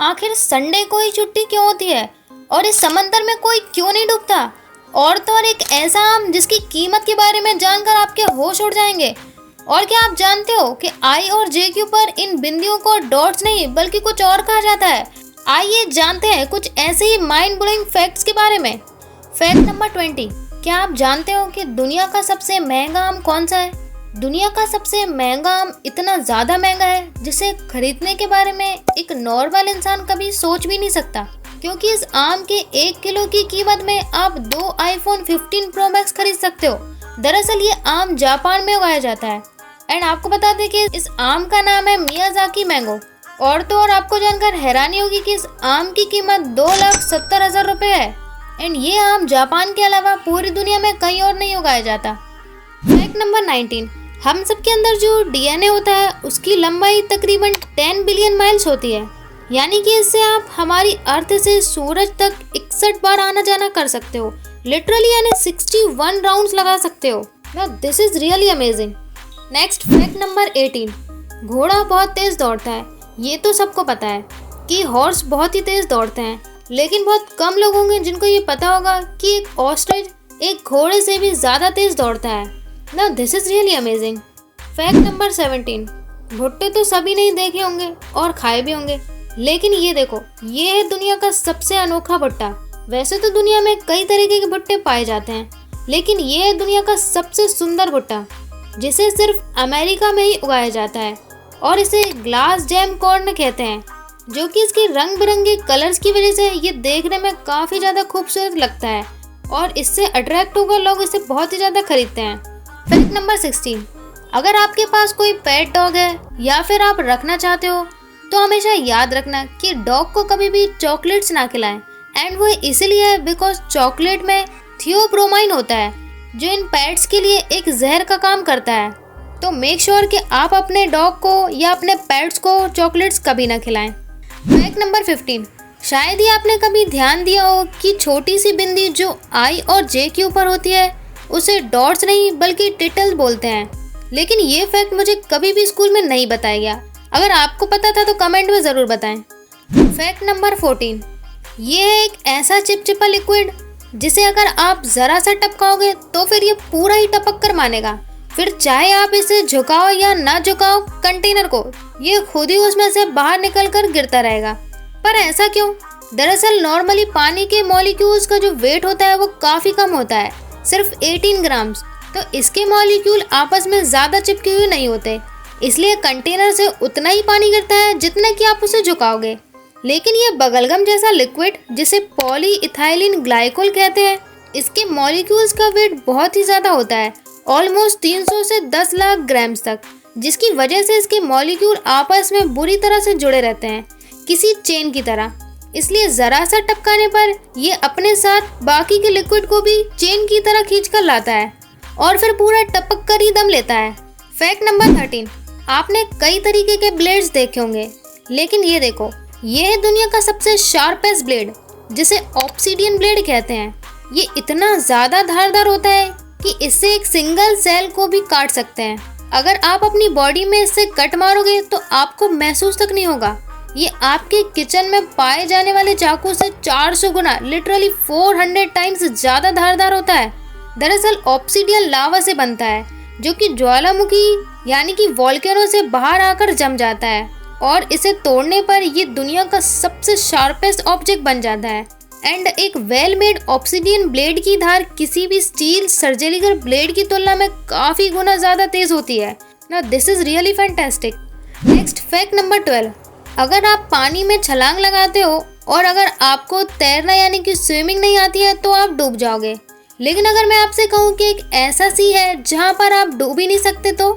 आखिर संडे को ही छुट्टी क्यों होती है और इस समंदर में कोई क्यों नहीं डूबता? और तो और एक ऐसा आम जिसकी कीमत के बारे में जानकर आपके होश उड़ जाएंगे। और क्या आप जानते हो कि आई और जे के ऊपर इन बिंदियों को डॉट्स नहीं बल्कि कुछ और कहा जाता है। आइए जानते हैं कुछ ऐसे ही माइंड ब्लोइंग फैक्ट्स के बारे में। फैक्ट नंबर 20, क्या आप जानते हो कि दुनिया का सबसे महंगा आम कौन सा है? दुनिया का सबसे महंगा आम इतना ज़्यादा महंगा है जिसे खरीदने के बारे में एक नॉर्मल इंसान कभी सोच भी नहीं सकता, क्योंकि इस आम के 1 किलो की कीमत में आप 2 आईफोन 15 प्रो मैक्स खरीद सकते हो। दरअसल ये आम जापान में उगाया जाता है। एंड आपको बता दें कि इस आम का नाम है मियाजाकी मैंगो। और तो और आपको जानकर हैरानी होगी कि इस आम की कीमत 2,70,000 रुपये है। एंड ये आम जापान के अलावा पूरी दुनिया में कहीं और नहीं उगाया जाता। फैक्ट नंबर 19, हम सबके अंदर जो डीएनए होता है उसकी लंबाई तकरीबन 10 बिलियन माइल्स होती है। यानी कि इससे आप हमारी अर्थ से सूरज तक 61 बार आना जाना कर सकते हो। लिटरली यानी 61 राउंड्स लगा सकते हो। Now this is really amazing. Next fact number 18, घोड़ा बहुत तेज दौड़ता है। ये तो सबको पता है कि हॉर्स बहुत ही तेज दौड़ते हैं, लेकिन बहुत कम लोग होंगे जिनको ये पता होगा कि एक ऑस्ट्रिच एक घोड़े से भी ज़्यादा तेज दौड़ता है। Now this is really amazing. Fact number 17, भुट्टे तो सभी नहीं देखे होंगे और खाए भी होंगे, लेकिन ये देखो, ये है दुनिया का सबसे अनोखा भुट्टा। वैसे तो दुनिया में कई तरीके के भुट्टे पाए जाते हैं, लेकिन ये है दुनिया का सबसे सुंदर भुट्टा, जिसे सिर्फ अमेरिका में ही उगाया जाता है और इसे ग्लास जैम कॉर्न कहते हैं, जो कि इसके रंग बिरंगे कलर्स की वजह से ये देखने में काफ़ी ज़्यादा खूबसूरत लगता है और इससे अट्रैक्ट होकर लोग इसे बहुत ही ज़्यादा खरीदते हैं। फैक्ट नंबर 16, अगर आपके पास कोई पेट डॉग है या फिर आप रखना चाहते हो तो हमेशा याद रखना कि डॉग को कभी भी चॉकलेट्स ना खिलाएं। एंड वो इसलिए है बिकॉज चॉकलेट में थियोब्रोमाइन होता है, जो इन पेट्स के लिए एक जहर का काम करता है। तो मेक श्योर कि आप अपने डॉग को या अपने पेट्स को चॉकलेट्स कभी ना खिलाएं। फैक्ट नंबर 15, शायद ही आपने कभी ध्यान दिया हो कि छोटी सी बिंदी जो आई और जे के ऊपर होती है उसे डॉट्स नहीं बल्कि टिटल्स बोलते हैं। लेकिन ये फैक्ट मुझे कभी भी स्कूल में नहीं बताया गया। अगर आपको पता था तो कमेंट में ज़रूर बताएं। फैक्ट नंबर 14, ये है एक ऐसा चिपचिपा लिक्विड जिसे अगर आप ज़रा सा टपकाओगे तो फिर ये पूरा ही टपक कर मानेगा। फिर चाहे आप इसे झुकाओ या ना झुकाओ कंटेनर को, ये खुद ही उसमें से बाहर निकल कर गिरता रहेगा। पर ऐसा क्यों? दरअसल नॉर्मली पानी के मॉलिक्यूल्स का जो वेट होता है वो काफ़ी कम होता है, सिर्फ 18 ग्राम्स। तो इसके मॉलिक्यूल आपस में ज़्यादा चिपके हुए नहीं होते, इसलिए कंटेनर से उतना ही पानी गिरता है जितना कि आप उसे झुकाओगे। लेकिन ये बगलगम जैसा लिक्विड जिसे पॉली इथाइलिन ग्लाइकोल कहते हैं, इसके मॉलिक्यूल्स का वेट बहुत ही ज़्यादा होता है, ऑलमोस्ट 300 से 10 लाख ग्राम्स तक, जिसकी वजह से इसके मॉलिक्यूल आपस में बुरी तरह से जुड़े रहते हैं, किसी चेन की तरह। इसलिए ज़रा सा टपकाने पर ये अपने साथ बाकी के लिक्विड को भी चेन की तरह खींच कर लाता है और फिर पूरा टपक कर ही दम लेता है। फैक्ट नंबर 13, आपने कई तरीके के ब्लेड्स देखे होंगे, लेकिन ये देखो, ये है दुनिया का सबसे शार्पेस्ट ब्लेड, जिसे ऑब्सीडियन ब्लेड कहते हैं। ये इतना ज़्यादा धारदार होता है कि इससे एक सिंगल सेल को भी काट सकते हैं। अगर आप अपनी बॉडी में इससे कट मारोगे तो आपको महसूस तक नहीं होगा। ये आपके किचन में पाए जाने वाले चाकू से 400 गुना, लिटरली 400 टाइम्स ज़्यादा धारदार होता है। दरअसल ऑब्सीडियन लावा से बनता है, जो कि ज्वालामुखी यानी कि वॉल्केनो से बाहर आकर जम जाता है और इसे तोड़ने पर ये दुनिया का सबसे शार्पेस्ट ऑब्जेक्ट बन जाता है। एंड एक वेल मेड ऑब्सीडियन ब्लेड की धार किसी भी स्टील सर्जिकल ब्लेड की तुलना में काफ़ी गुना ज़्यादा तेज होती है। Now this is really fantastic. Next fact number 12, अगर आप पानी में छलांग लगाते हो और अगर आपको तैरना यानी कि स्विमिंग नहीं आती है तो आप डूब जाओगे। लेकिन अगर मैं आपसे कहूँ कि एक ऐसा सी है जहाँ पर आप डूब ही नहीं सकते तो?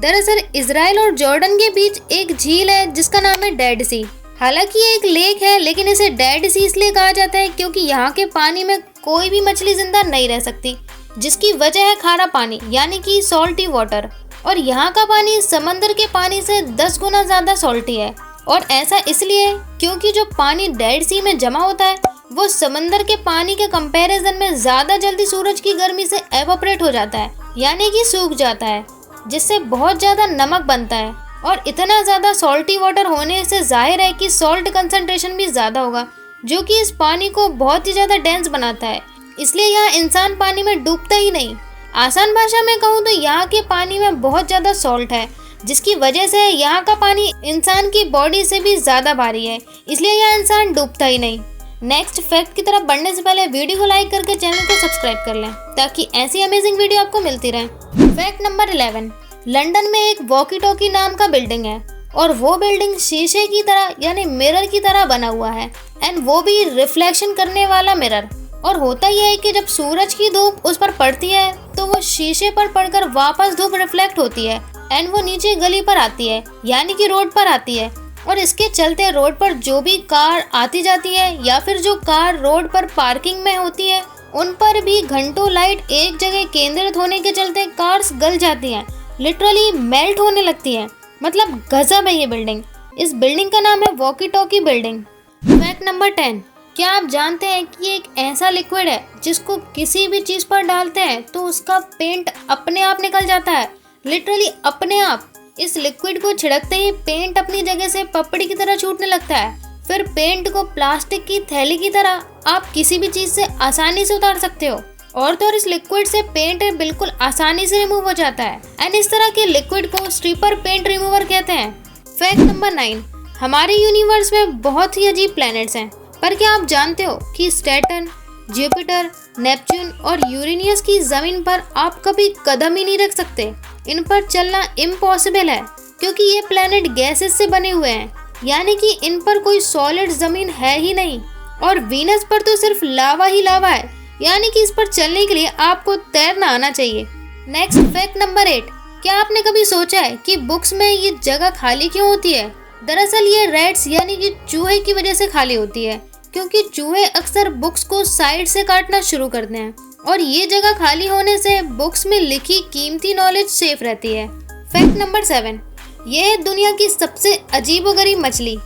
दरअसल इजराइल और जॉर्डन के बीच एक झील है जिसका नाम है डेड सी। हालांकि ये एक लेक है, लेकिन इसे डेड सी इसलिए कहा जाता है क्योंकि यहाँ के पानी में कोई भी मछली जिंदा नहीं रह सकती, जिसकी वजह है खारा पानी यानी कि सॉल्टी वाटर। और यहाँ का पानी समंदर के पानी से 10 गुना ज़्यादा सॉल्टी है। और ऐसा इसलिए क्योंकि जो पानी डेड सी में जमा होता है वो समंदर के पानी के कंपैरिजन में ज़्यादा जल्दी सूरज की गर्मी से एवापोरेट हो जाता है, यानी कि सूख जाता है, जिससे बहुत ज़्यादा नमक बनता है और इतना ज़्यादा सॉल्टी वाटर होने से जाहिर है कि सॉल्ट कंसंट्रेशन भी ज़्यादा होगा, जो कि इस पानी को बहुत ही ज़्यादा डेंस बनाता है। इसलिए यहाँ इंसान पानी में डूबता ही नहीं। आसान भाषा में कहूँ तो यहाँ के पानी में बहुत ज़्यादा सॉल्ट है, जिसकी वजह से यहाँ का पानी इंसान की बॉडी से भी ज़्यादा भारी है, इसलिए यहाँ इंसान डूबता ही नहीं। नेक्स्ट फैक्ट की तरफ बढ़ने से पहले वीडियो को लाइक करके चैनल को सब्सक्राइब कर लें, ताकि ऐसी अमेजिंग वीडियो आपको मिलती रहे। फैक्ट नंबर 11, लंदन में एक वॉकी टॉकी नाम का बिल्डिंग है, और वो बिल्डिंग शीशे की तरह यानी मिरर की तरह बना हुआ है, एंड वो भी रिफ्लेक्शन करने वाला मिरर। और होता यह है कि जब सूरज की धूप उस पर पड़ती है तो वो शीशे पर पड़कर वापस धूप रिफ्लेक्ट होती है, एंड वो नीचे गली पर आती है, यानी कि रोड पर आती है। और इसके चलते रोड पर जो भी कार आती जाती है या फिर जो कार रोड पर पार्किंग में होती है, उन पर भी घंटों लाइट एक जगह केंद्रित होने के चलते कार्स गल जाती हैं, लिटरली मेल्ट होने लगती हैं। मतलब गजब है ये बिल्डिंग। इस बिल्डिंग का नाम है walkie talkie building. Fact number 10, क्या आप जानते हैं कि ये एक ऐसा लिक्विड है जिसको किसी भी चीज पर डालते हैं तो उसका पेंट अपने आप निकल जाता है, लिटरली अपने आप। इस लिक्विड को छिड़कते ही पेंट अपनी जगह से पपड़ी की तरह छूटने लगता है। फिर पेंट को प्लास्टिक की थैली की तरह आप किसी भी चीज से आसानी से उतार सकते हो, और तो और इस लिक्विड से पेंट बिल्कुल आसानी से रिमूव हो जाता है, एंड इस तरह के लिक्विड को स्ट्रिपर पेंट रिमूवर कहते हैं। फैक्ट नंबर 9, हमारे यूनिवर्स में बहुत ही अजीब प्लैनेट्स हैं, पर क्या आप जानते हो कि सैटर्न, जुपिटर, नेपच्यून और यूरेनियस की जमीन पर आप कभी कदम ही नहीं रख सकते। इन पर चलना इम्पॉसिबल है, क्योंकि ये प्लैनेट गैसेस से बने हुए हैं, यानी कि इन पर कोई सॉलिड जमीन है ही नहीं। और वीनस पर तो सिर्फ लावा ही लावा है, यानी कि इस पर चलने के लिए आपको तैरना आना चाहिए। नेक्स्ट फैक्ट नंबर 8, क्या आपने कभी सोचा है कि बुक्स में ये जगह खाली क्यों होती है? दरअसल ये रैट्स यानी कि चूहे की वजह से खाली होती है, क्योंकि चूहे अक्सर बुक्स को साइड से काटना शुरू करते हैं, और ये जगह खाली होने से बुक्स में लिखी कीमती नॉलेज सेफ रहती है। फैक्ट नंबर 7, ये है दुनिया की सबसे अजीबोगरीब मछली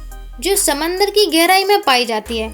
जो समंदर की गहराई में पाई जाती है,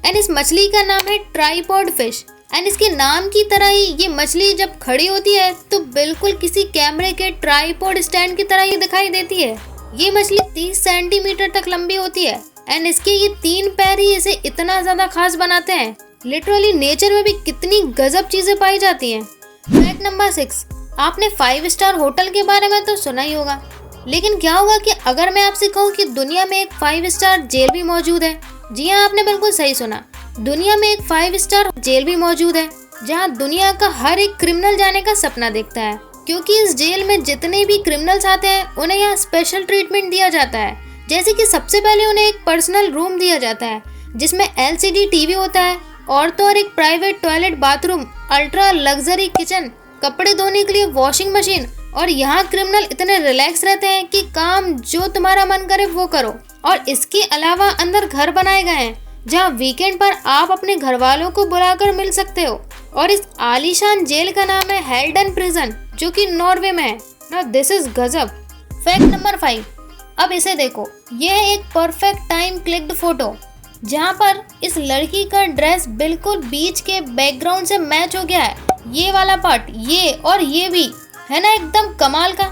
एंड इस मछली का नाम है ट्राइपॉड फिश। एंड इसके नाम की तरह ही ये मछली जब खड़ी होती है तो बिल्कुल किसी कैमरे के ट्राइपॉड स्टैंड की तरह ही दिखाई देती है। ये मछली 30 सेंटीमीटर तक लंबी होती है, एंड इसके ये 3 पैर ही इसे इतना ज्यादा खास बनाते हैं। लिटरली नेचर में भी कितनी गजब चीजें पाई जाती हैं। फैक्ट नंबर 6, आपने 5 स्टार होटल के बारे में तो सुना ही होगा, लेकिन क्या होगा कि अगर मैं आपसे कहूँ कि दुनिया में एक 5 स्टार जेल भी मौजूद है? जी हाँ, आपने बिल्कुल सही सुना, दुनिया में एक 5 स्टार जेल भी मौजूद है, जहाँ दुनिया का हर एक क्रिमिनल जाने का सपना देखता है, क्योंकि इस जेल में जितने भी क्रिमिनल्स आते हैं उन्हें यहाँ स्पेशल ट्रीटमेंट दिया जाता है। जैसे कि सबसे पहले उन्हें एक पर्सनल रूम दिया जाता है जिसमें LCD टीवी होता है, और तो और एक private toilet, bathroom, ultra luxury kitchen, कपड़े धोने के लिए वॉशिंग मशीन। और यहाँ क्रिमिनल इतने रिलैक्स रहते हैं कि काम जो तुम्हारा मन करे वो करो। और इसके अलावा अंदर घर बनाए गए हैं जहाँ वीकेंड पर आप अपने घर वालों को बुलाकर मिल सकते हो। और इस आलीशान जेल का नाम है हेल्डन प्रिजन, जो कि नॉर्वे में है। नाउ दिस इज गजब। फैक्ट नंबर 5, अब इसे देखो, ये है एक परफेक्ट टाइम क्लिक्ड फोटो जहाँ पर इस लड़की का ड्रेस बिल्कुल बीच के बैकग्राउंड से मैच हो गया है। ये वाला पार्ट, ये और ये भी है ना, एकदम कमाल का।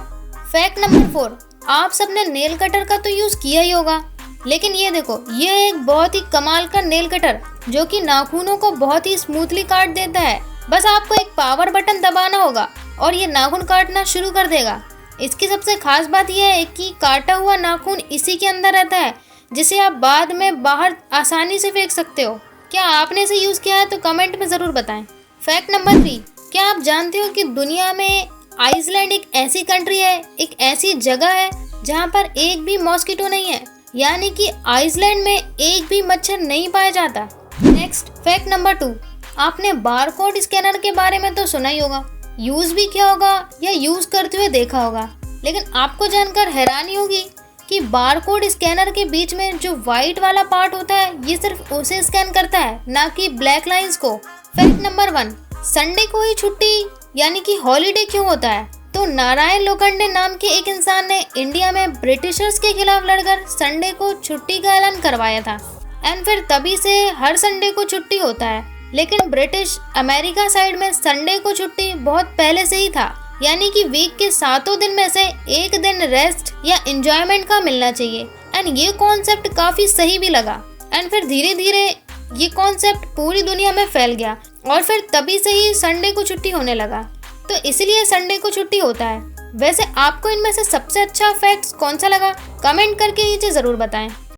फैक्ट नंबर 4, आप सबने नेल कटर का तो यूज किया ही होगा, लेकिन ये देखो, ये है एक बहुत ही कमाल का नेल कटर जो कि नाखूनों को बहुत ही स्मूथली काट देता है। बस आपको एक पावर बटन दबाना होगा और ये नाखून काटना शुरू कर देगा। इसकी सबसे खास बात यह है कि काटा हुआ नाखून इसी के अंदर रहता है, जिसे आप बाद में बाहर आसानी से फेंक सकते हो। क्या आपने इसे यूज किया है तो कमेंट में जरूर बताएं। फैक्ट नंबर 3, क्या आप जानते हो कि दुनिया में आइसलैंड एक ऐसी कंट्री है, एक ऐसी जगह है जहाँ पर एक भी मॉस्किटो नहीं है, यानी कि आइसलैंड में एक भी मच्छर नहीं पाया जाता। नेक्स्ट फैक्ट नंबर 2, आपने बारकोड स्कैनर के बारे में तो सुना ही होगा, यूज भी किया होगा या यूज करते हुए देखा होगा, लेकिन आपको जानकर हैरानी होगी कि बारकोड स्कैनर के बीच में जो व्हाइट वाला पार्ट होता है ये सिर्फ उसे स्कैन करता है, ना कि ब्लैक लाइंस को। फैक्ट नंबर 1, संडे को ही छुट्टी यानी कि हॉलीडे क्यों होता है? तो नारायण लोखंडे नाम के एक इंसान ने इंडिया में ब्रिटिशर्स के खिलाफ लड़कर संडे को छुट्टी का ऐलान करवाया था, एंड फिर तभी से हर संडे को छुट्टी होता है। लेकिन ब्रिटिश अमेरिका साइड में संडे को छुट्टी बहुत पहले से ही था, यानी कि वीक के 7 दिन में से एक दिन रेस्ट या एंजॉयमेंट का मिलना चाहिए। एंड ये कॉन्सेप्ट काफी सही भी लगा। एंड फिर धीरे धीरे ये कॉन्सेप्ट पूरी दुनिया में फैल गया और फिर तभी से ही संडे को छुट्टी होने लगा। तो इसलिए संडे को छुट्टी होता है। वैसे आपको इनमें से सबसे अच्छा फैक्ट कौन सा लगा, कमेंट करके नीचे जरूर बताएं।